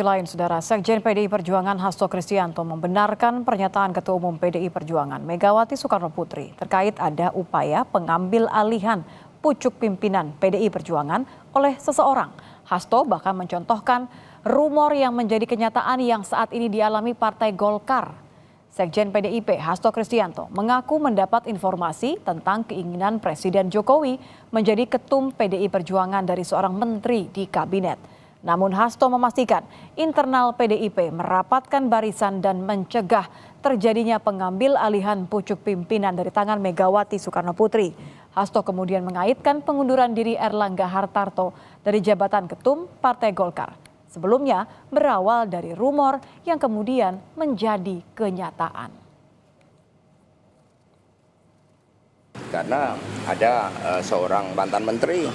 Lain, Saudara, Sekjen PDI Perjuangan Hasto Kristianto membenarkan pernyataan Ketua Umum PDI Perjuangan Megawati Soekarno Putri terkait ada upaya pengambil alihan pucuk pimpinan PDI Perjuangan oleh seseorang. Hasto bahkan mencontohkan rumor yang menjadi kenyataan yang saat ini dialami Partai Golkar. Sekjen PDIP Hasto Kristianto mengaku mendapat informasi tentang keinginan Presiden Jokowi menjadi ketum PDI Perjuangan dari seorang menteri di kabinet. Namun Hasto memastikan internal PDIP merapatkan barisan dan mencegah terjadinya pengambil alihan pucuk pimpinan dari tangan Megawati Soekarno Putri. Hasto kemudian mengaitkan pengunduran diri Erlangga Hartarto dari jabatan ketum Partai Golkar. Sebelumnya berawal dari rumor yang kemudian menjadi kenyataan. Karena ada seorang mantan menteri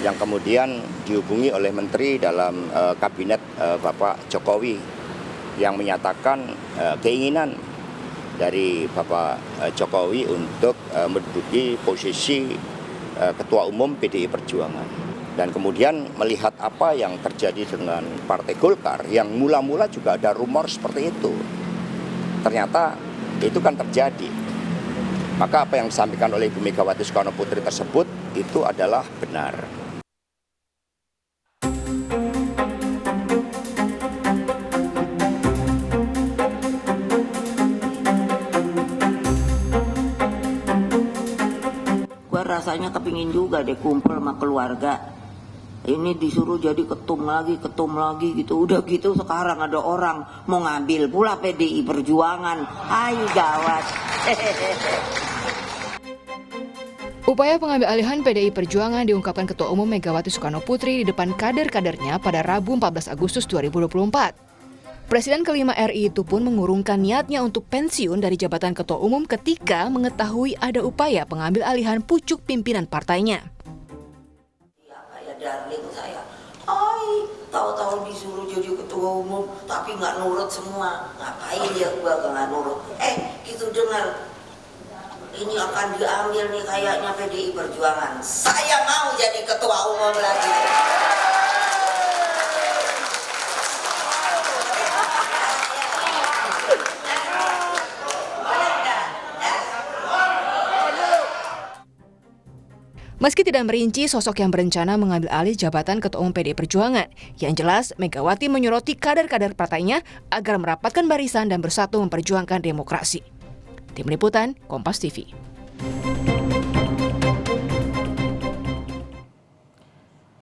yang kemudian dihubungi oleh menteri dalam kabinet Bapak Jokowi yang menyatakan keinginan dari Bapak Jokowi untuk menduduki posisi Ketua Umum PDI Perjuangan. Dan kemudian melihat apa yang terjadi dengan Partai Golkar yang mula-mula juga ada rumor seperti itu. Ternyata itu kan terjadi. Maka apa yang disampaikan oleh Ibu Megawati Soekarno Putri tersebut itu adalah benar. Rasanya kepingin juga deh kumpul sama keluarga. Ini disuruh jadi ketum lagi gitu. Udah gitu sekarang ada orang mau ngambil pula PDI Perjuangan. Hai gawat. Upaya pengambil alihan PDI Perjuangan diungkapkan Ketua Umum Megawati Soekarno Putri di depan kader-kadernya pada Rabu 14 Agustus 2024. Presiden kelima RI itu pun mengurungkan niatnya untuk pensiun dari jabatan Ketua Umum ketika mengetahui ada upaya pengambil alihan pucuk pimpinan partainya. Ya kayak darling saya, tahu-tahu disuruh jadi Ketua Umum tapi nggak nurut semua. Ngapain ya gua nggak nurut? Gitu dengar. Ini akan diambil nih kayaknya PDI Perjuangan. Saya mau jadi Ketua Umum lagi. Meski tidak merinci sosok yang berencana mengambil alih jabatan Ketua Umum PDI Perjuangan, yang jelas Megawati menyoroti kader-kader partainya agar merapatkan barisan dan bersatu memperjuangkan demokrasi. Tim Liputan, Kompas TV.